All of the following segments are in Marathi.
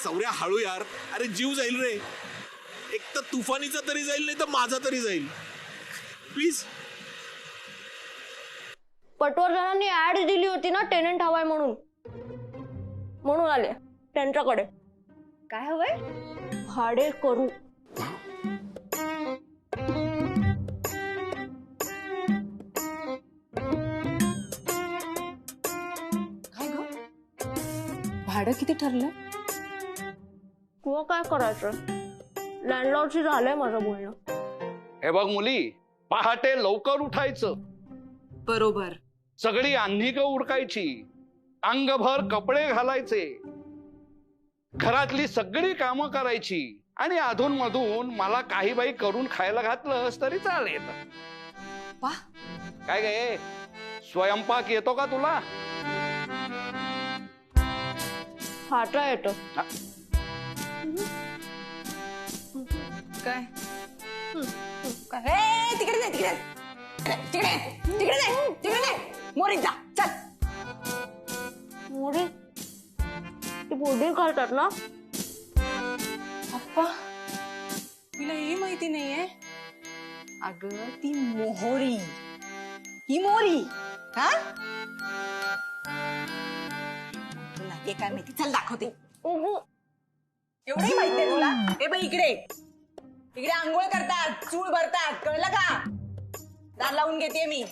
सौर्या हळू यार, अरे जीव जाईल रे. एक तर तुफानीचा तरी जाईल, नाही तर माझा तरी जाईल. प्लीज. पटवर्धनांनी ऍड दिली होती ना टेनंट हवाय म्हणून आले त्यांच्याकडे. काय हवंय? भाडे करू. काय ग? भाडं किती ठरलं? तुला काय करायचं? लँडलॉर्डशी झालंय माझं बोलणं. हे बघ मुली, पहाटे लवकर उठायचं. बरोबर. सगळी अंधिक उरकायची, अंगभर कपडे घालायचे, घरातली सगळी कामं करायची आणि अधून मधून मला काही बाई करून खायला घातलंस तरी चालेल. वाह. काय गे, स्वयंपाक येतो का तुला? फाटा येतो. काय? काय? तिकडे नाही, तिकडे तिकडे तिकडे नाही, तिकडे नाही. मोरीत जा, चल. मोडी ती बोडी घालतात ना. अप्पा, तुला हे माहिती नाहीये? अगं ती मोहरी, ही मोरी. हा, तुला हे काय माहिती? चल दाखवते. एवढी माहिती आहे तुला? हे बाई इकडे इकडे आंघोळ करतात, चूळ भरतात, कळलं का? दार लावून घेते मी.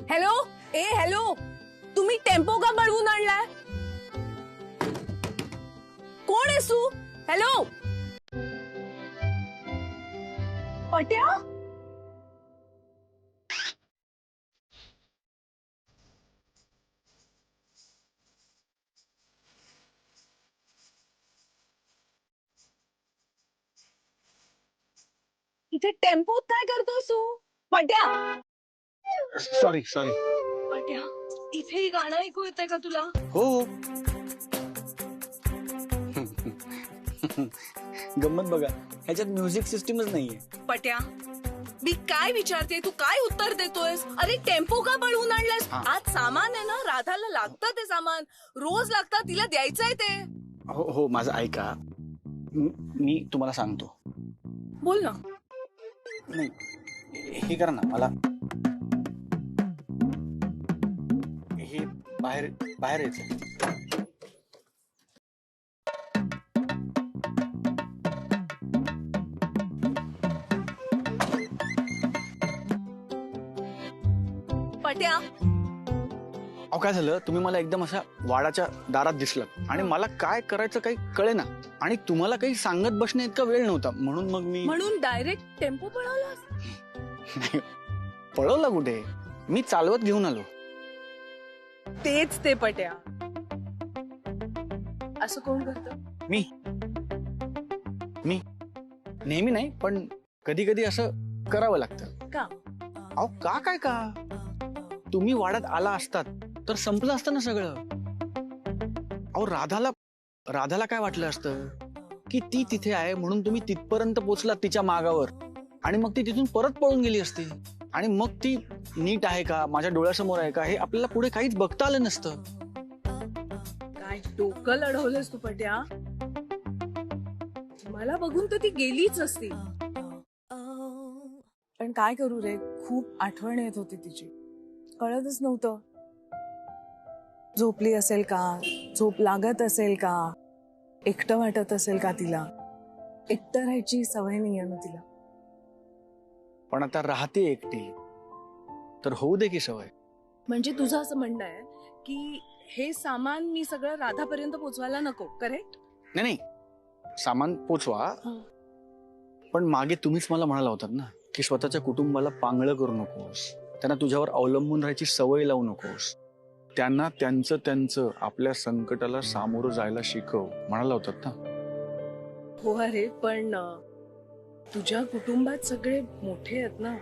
हॅलो, ए हॅलो, तुम्ही टेम्पो का बळवून आणलाय? कोण आहेस तू? हॅलो, पट्या. इथे टेम्पोत काय करतोस तू? पट्या. सॉरी. पट्या, इथे गाणं ऐकू येतंय का तुला? हो. गंमत बघा, ह्याच्यात म्युझिक सिस्टीमच नाहीये. पट्या, मी काय विचारते तू काय उत्तर देतोयस? अरे टेम्पो का बळवून आणलायस? आज सामान आहे ना, राधाला लागतं ते सामान, रोज लागतं, तिला द्यायचंय ते. हो, माझं ऐका, मी तुम्हाला सांगतो. बोल ना. नाही, हे करा ना, मला हे बाहेर यायचं. पट्या, अहो काय झालं, तुम्ही मला एकदम अशा वाडाच्या दारात दिसलं आणि मला काय करायचं काही कळेना आणि तुम्हाला काही सांगत बसणे इतका वेळ नव्हता, म्हणून मग मी म्हणून डायरेक्ट टेम्पो पळवलास? पळवला कुठे, मी चालवत घेऊन आलो. तेच ते पट्या, असं कोण करतं? मी नेहमी नाही, पण कधी कधी असं करावं लागतं. का? अहो का काय का, तुम्ही वाड्यात आला असतात तर संपलं असतं ना सगळं. अहो राधाला काय वाटलं असतं की ती तिथे आहे म्हणून तुम्ही तिथपर्यंत पोहोचलात तिच्या मागावर, आणि मग ती तिथून परत पळून गेली असती, आणि मग ती नीट आहे का, माझ्या डोळ्यासमोर आहे का, हे आपल्याला पुढे काहीच बघता आलं नसतं. काय डोकं लढवलंस तू पट्या. मला बघून तर ती गेलीच असती. पण काय करू रे, खूप आठवण येत होती तिची. कळतच नव्हतं झोपली असेल का, झोप लागत असेल का, एकटं वाटत असेल का तिला. एकटं राहायची सवय नाहीये ना तिला. पण आता राहते एकटी तर होऊ दे की सवय. म्हणजे तुझं असं म्हणणं आहे की हे सामान मी सगळं राधापर्यंत पोचवायला नको, करेक्ट? नाही, सामान पोचवा, हं. पण मागे तुम्हीच मला म्हणाला होतात ना की स्वतःच्या कुटुंबाला पांगळं करू नकोस, त्यांना तुझ्यावर अवलंबून राहायची सवय लावू नकोस, त्यांना त्यांचं आपल्या संकटाला सामोरं जायला शिकव, म्हणाला होतात ना. हो अरे, पण तुझ्या कुटुंबात सगळे मोठे आहेत ना.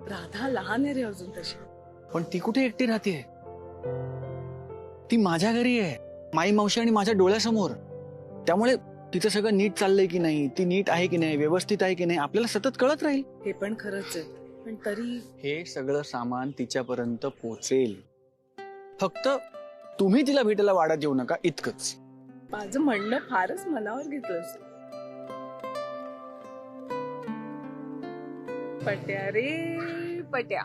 राधा लहान आहे रे अजून तशी. पण ती कुठे एकटी राहते, ती माझ्या घरी आहे, माई मावशी आणि माझ्या डोळ्यासमोर. त्यामुळे तिचं सगळं नीट चाललंय की नाही, ती नीट आहे की नाही, व्यवस्थित आहे की नाही, आपल्याला सतत कळत राहील. हे पण खरंच आहे, पण तरी हे सगळं सामान तिच्यापर्यंत पोहोचेल, फक्त तुम्ही तिला भेटायला वाड्यात येऊ नका, इतकंच. माझं म्हणणं फारच मनावर घेतलंस. पट्या रे पट्या.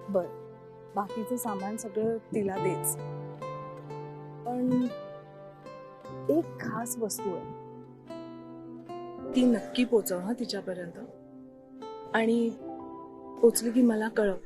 बर, बाकीचं सामान सगळं तिला देच, पण एक खास वस्तू आहे, ती नक्की पोचव हा तिच्यापर्यंत, आणि पोचली की मला कळव.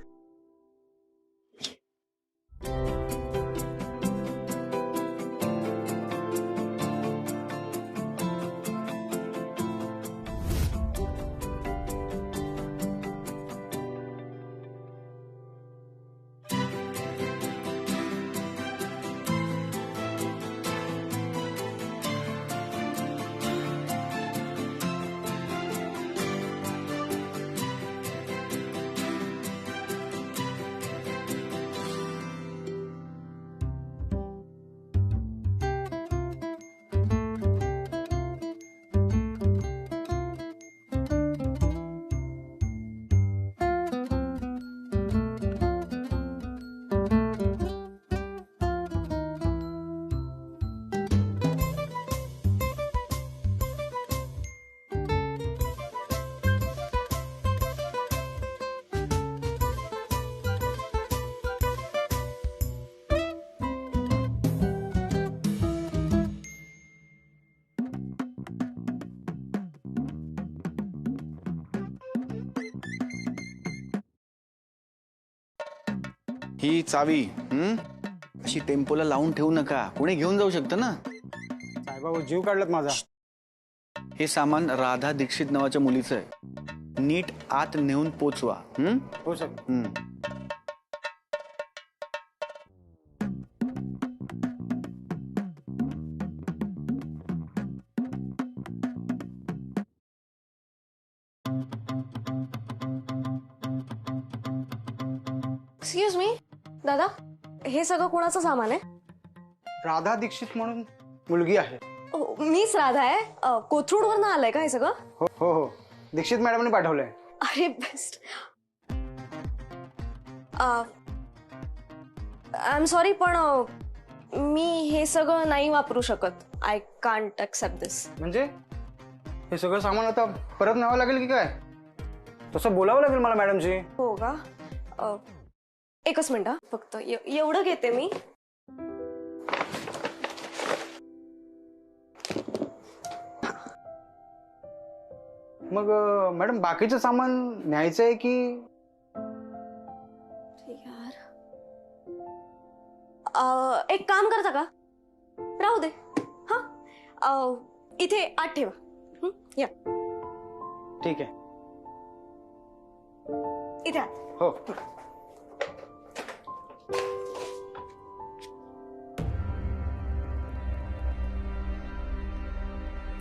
ही चावी अशी टेम्पोला लावून ठेवू नका, कोणी घेऊन जाऊ शकतं ना. साहेबाबू जीव काढलात माझा. हे सामान राधा दीक्षित नावाच्या मुलीचं आहे, नीट आत नेऊन पोचवा. हो सर. एक्सक्यूज मी दादा, हे सगळं कोणाचं सामान आहे? राधा दीक्षित म्हणून मुलगी आहे. मीच राधा आहे. कोथरूडवरनं आलंय का हे सगळं? हो हो हो, दीक्षित मॅडमने पाठवलंय. अरे बेस्ट. आय एम सॉरी, पण मी हे सगळं नाही वापरू शकत. आय कांट एक्सेप्ट दिस. म्हणजे हे सगळं सामान आता परत न्यावं लागेल की काय? तसं बोलावं लागेल मला मॅडमची. हो का? एकच मिनिट हा, फक्त एवढं घेते मी. मग मॅडम बाकीचं सामान न्यायचंय की? यार, एक काम करता का, राहू दे. हा, इथे आत ठेवा. या, ठीक आहे. इथे आत. हो.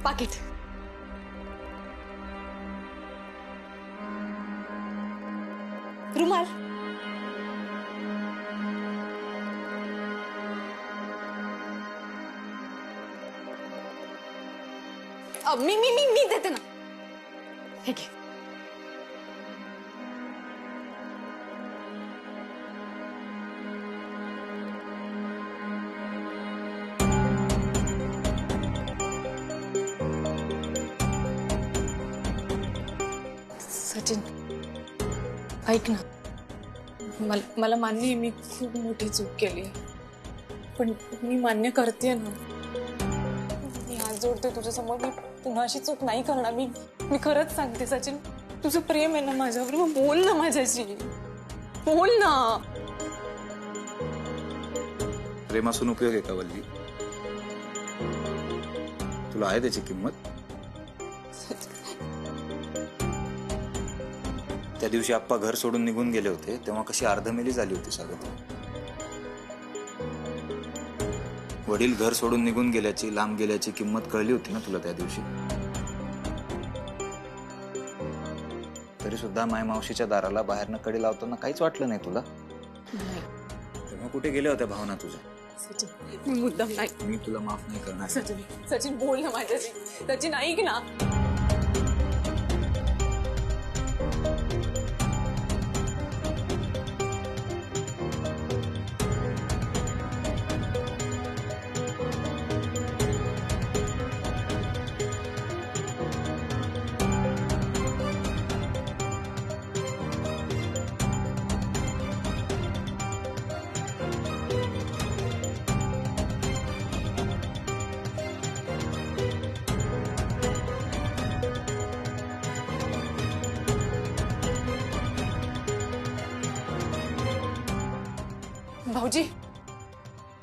पाकिट. रुमाल. मी देते ना. हे घे. सचिन ऐक ना, मला मान्य आहे मी खूप मोठी चूक केली पण मी मान्य करते ना. मी हात जोडते तुझ्या समोर, मी पुन्हा अशी चूक नाही करणार. मी खरंच सांगते सचिन, तुझं प्रेम आहे ना माझ्यावर, मग बोल ना माझ्याशी, बोल ना. प्रेम असून उपयोग आहे का वल्ली? तुला आहे त्याची किंमत? त्या दिवशी आप्पा घर सोडून निघून गेले होते तेव्हा कशी अर्धमेली झाली होती सगळं. वडील घर सोडून निघून गेल्याची, लांब गेल्याची किंमत कळली होती ना तुला त्या दिवशी. तरी सुद्धा माय मावशीच्या दाराला बाहेरनं कडी लावताना काहीच वाटलं नाही तुला? तेव्हा कुठे गेल्या होत्या भावना तुझ्या? सचिन मी मुद्दाम नाही. मी तुला माफ नाही करणार. सचिन बोल ना माझ्याशी. सचिन ऐक ना.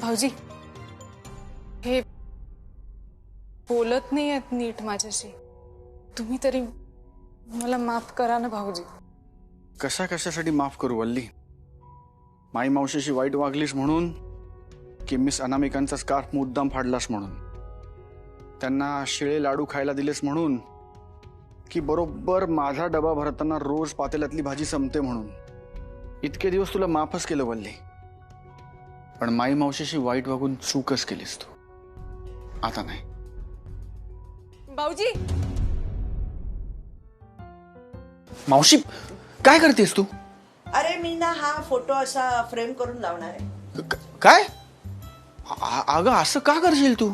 भाऊजी हे बोलत नाही आहेत नीट माझ्याशी. तुम्ही तरी मला माफ करा ना भाऊजी. कशासाठी माफ करू वल्ली? माई मावशीशी वाईट वागलीस म्हणून, की मिस अनामिकांचा स्कार्फ मुद्दाम फाडलास म्हणून, त्यांना शिळे लाडू खायला दिलेस म्हणून, की बरोबर माझा डबा भरताना रोज पातेल्यातली भाजी संपते म्हणून? इतके दिवस तुला माफच केलं वल्ली, पण माई मावशीशी वाईट वागून चूकच केलीस तू. आता नाही. भाऊजी मावशी काय करतेस तू? अरे मी ना हा फोटो असा फ्रेम करून लावणार आहे. काय? अगं असं का करशील तू?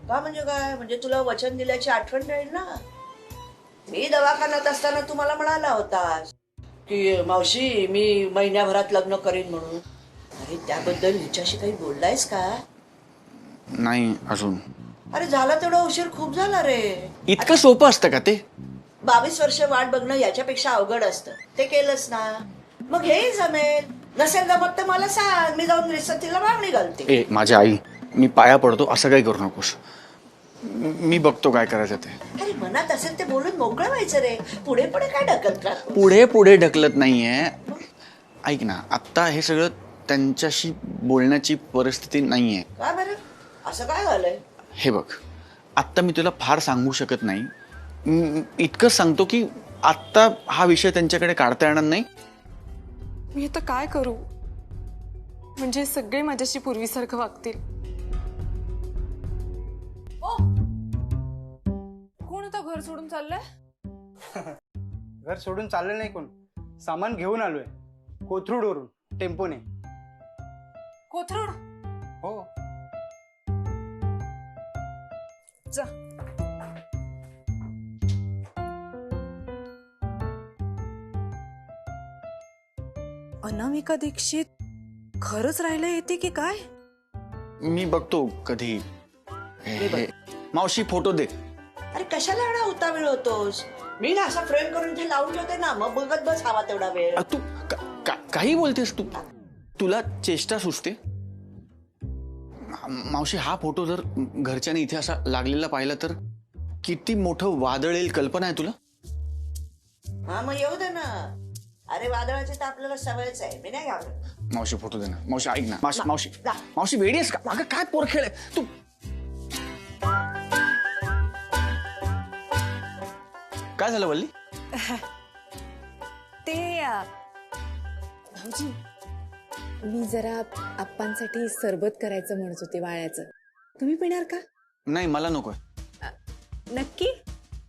का म्हणजे काय? म्हणजे तुला वचन दिल्याची आठवण राहील ना. मी दवाखान्यात असताना तुम्हाला म्हणाला होतास की मावशी मी महिन्याभरात लग्न करीन म्हणून. अरे त्याबद्दल हिच्याशी काही बोललायस का? नाही अजून. अरे झाला तेवढा उशीर खूप झाला रे. इतकं सोपं असतं का ते? 22 वर्ष वाट बघणं याच्यापेक्षा अवघड असतं. ते केलंस ना, मग हे जमेल. नसेल जमत तर मला सांग, मी जाऊन रिसतीला मागणी घालते. ए माझी आई, मी पाया पडतो, असं काही करू नकोस. मी बघतो काय करायचं ते. अरे मनात असेल ते बोलून मोकळं व्हायचं रे. पुढे पुढे काय ढकलत राहतो? पुढे ढकलत नाहीये. ऐक ना, आता हे सगळं त्यांच्याशी बोलण्याची परिस्थिती नाहीये. का बरं? असं काय झालंय? हे बघ, आत्ता मी तुला फार सांगू शकत नाही. इतकंच सांगतो की आत्ता हा विषय त्यांच्याकडे काढता येणार नाही. मी आता काय करू? म्हणजे सगळे माझ्याशी पूर्वीसारखं वागतील. कोण आता घर सोडून चाललंय? घर सोडून चाललं नाही कोण, सामान घेऊन आलोय कोथरूडवरून टेम्पोने. कोथरूड? हो. जा. अनामिका दीक्षित खरंच राहायला येते की काय? मी बघतो कधी. मावशी फोटो दे. अरे कशाला एवढा उतावीळ होतोस? मी ना असा फ्रेम करून ते लावून ठेवते ना, मग बघत बस हवा तेवढा वेळ. तू काही बोलतेस तू? तुला चेष्टा सुचते? मावशी हा फोटो जर घरच्याने इथे असा लागलेला पाहिला तर किती मोठं वादळ येईल कल्पना आहे तुला? हा मग येऊ दे ना. अरे वादळाची तर आपल्याला सवयच आहे. मी नाही घाबरत. मावशी फोटो दे ना. मावशी ऐक ना. मावशी वेडी आहेस का? अगं काय पोरखेळ आहे तू. काय झालं वल्ली? ते भाऊजी, मी जरा आप्पांसाठी सरबत करायचं म्हणत होते वाळ्याचं. तुम्ही पिणार का? नाही मला नकोय. नक्की?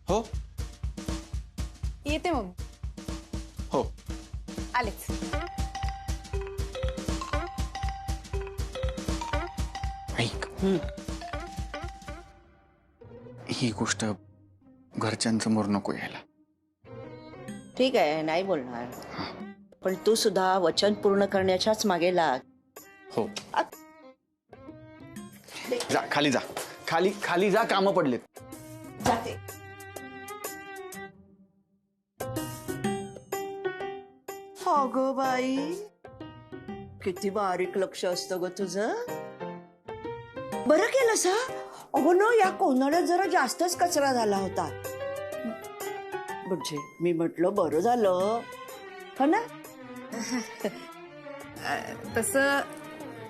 हो येते मग. हो. आलेच. ऐक, ही गोष्ट घरच्यांसमोर नको यायला. ठीक आहे, नाही बोलणार. पण तू सुद्धा वचन पूर्ण करण्याच्याच मागे लाग. हो. जा खाली, जा खाली, खाली जा, कामं पडलेत. जाते. अगं बाई, किती बारीक लक्ष असतं ग तुझं. बरं केलंस हा. अगं न, या कोनाड्यात जरा जास्तच कचरा झाला होता. म्हणजे मी म्हटलं बरं झालं हो ना. तसं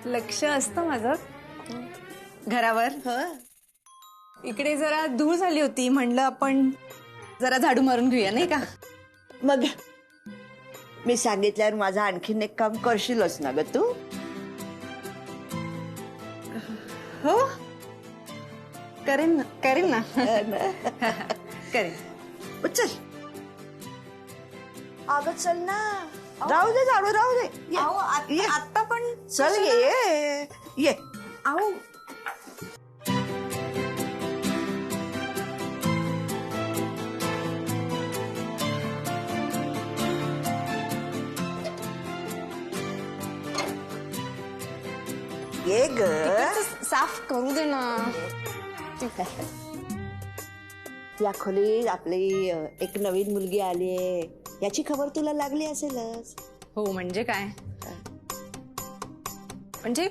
लक्ष असतं माझं घरावर. इकडे जरा धूळ झाली होती, म्हणलं आपण जरा झाडू मारून घेऊया नाही का. मग मी सांगितल्यावर माझं आणखीन एक काम करशीलच ना ग तू. हो करेन ना, करेन ना. करेन. चल अगं चल ना. राहू दे झाडू, राहू दे. ये. आता पण चल ये ये. आहो ये ग. साफ करू दे ना. या खोलीत आपली एक नवीन मुलगी आली आहे, याची खबर तुला लागली असेलच. हो म्हणजे काय, म्हणजे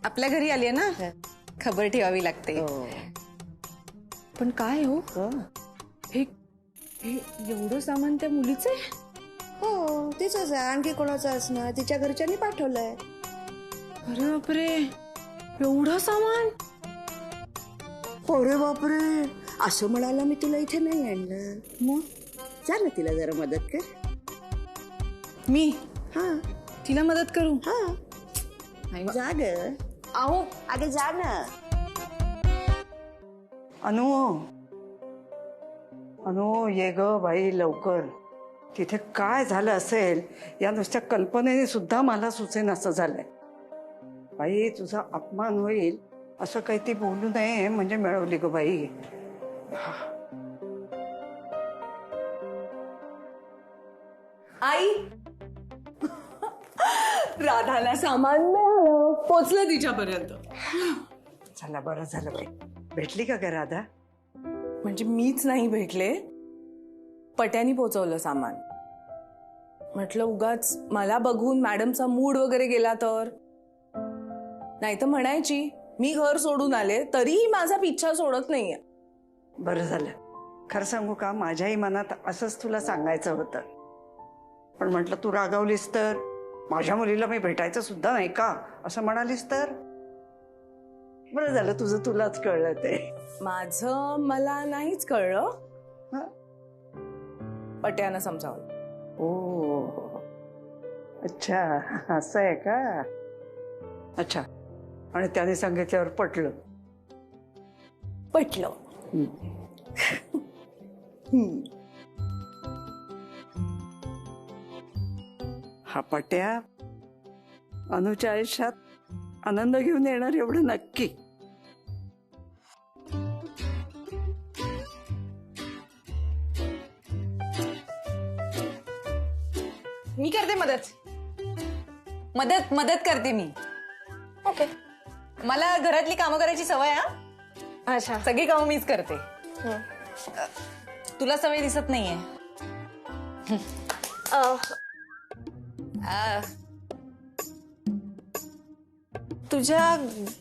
आपल्या घरी आली आहे ना, खबर ठेवावी लागते. पण काय हो, हे एवढं सामान त्या मुलीचं आहे? हो तिचंच आहे. आणखी कोणाचं असणार, तिच्या घरच्यांनी पाठवलंय. अरे बापरे, एवढं सामान. अरे बापरे, असं म्हणाला मी तुला इथे नाही आणलं. मग जा ना, तिला जरा मदत कर. मी हा तिला मदत करू? हा जा ग. आहो अगे जा ना. अनु ये ग बाई लवकर. तिथे काय झालं असेल या नुसत्या कल्पनेने सुद्धा मला सुचेन असं झालंय. बाई तुझा अपमान होईल असं काही ती बोलू नये म्हणजे मिळवली ग बाई. आई, राधाला सामान मिळालं, पोचलं तिच्यापर्यंत. चला बरं झालं बाई. भेटली का ग राधा? म्हणजे मीच नाही भेटले, पट्यानी पोचवलं सामान. म्हटलं उगाच मला बघून मॅडमचा मूड वगैरे गेला तर. नाही तर म्हणायची मी घर सोडून आले तरीही माझा पिच्छा सोडत नाहीये. बरं झालं. खरं सांगू का, माझ्याही मनात असंच तुला सांगायचं होतं, पण म्हटलं तू रागावलीस तर, माझ्या मुलीला मी भेटायचं सुद्धा नाही का असं म्हणालीस तर. बरं झालं तुझं तुलाच कळलं ते. माझं मला नाहीच कळलं, पट्यानं समजावलं. ओ अच्छा, असं आहे का. अच्छा, आणि त्याने सांगितल्यावर पटलं. पटलं. हा पट्या अनुच्या आयुष्यात आनंद घेऊन येणार एवढं नक्की. मी करते मदत. मदत करते मी. ओके. मला घरातली कामं करायची सवय. अच्छा. सगळी कामं मीच करते. तुला सवय दिसत नाहीये. तुझ्या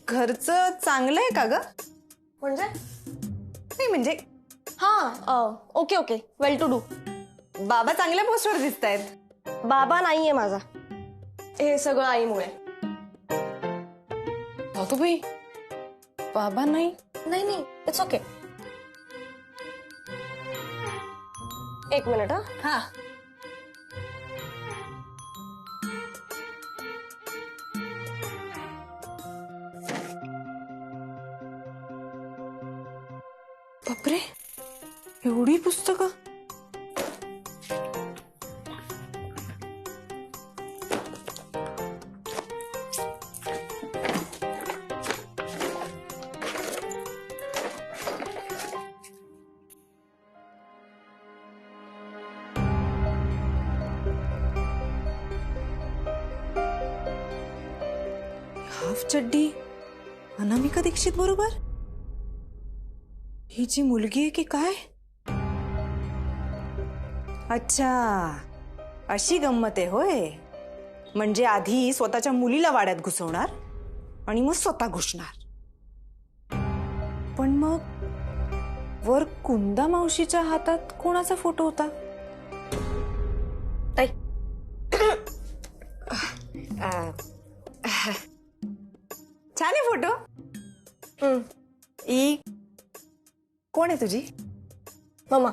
घरचं चांगलं आहे का ग? म्हणजे नाही म्हणजे हा okay okay, well to do. बाबा चांगल्या पोस्टवर दिसत आहेत. बाबा नाहीये माझा, हे सगळं आईमुळे. अगं बाई, बाबा नाही? नाही इट्स ओके. एक मिनिट. हा बापरे, एवढी पुस्तकं. हाफ चड्डी अनामिका दीक्षित बरोबर. ही जी मुलगी आहे की काय? अच्छा, अशी गंमत आहे होय. म्हणजे आधी स्वतःच्या मुलीला वाड्यात घुसवणार आणि मग स्वतः घुसणार. पण मग वर कुंदा मावशीच्या हातात कोणाचा फोटो होता? ताई, छान आहे फोटो. ई कोण आहे तुझी? मम्मा.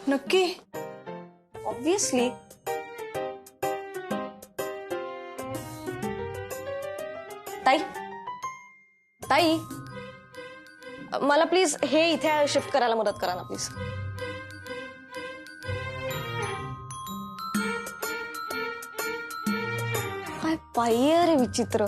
नक्की? ऑब्विसली. ताई, ताई, मला प्लीज हे इथे शिफ्ट करायला मदत करा ना प्लीज. काय पाहिजे रे विचित्र.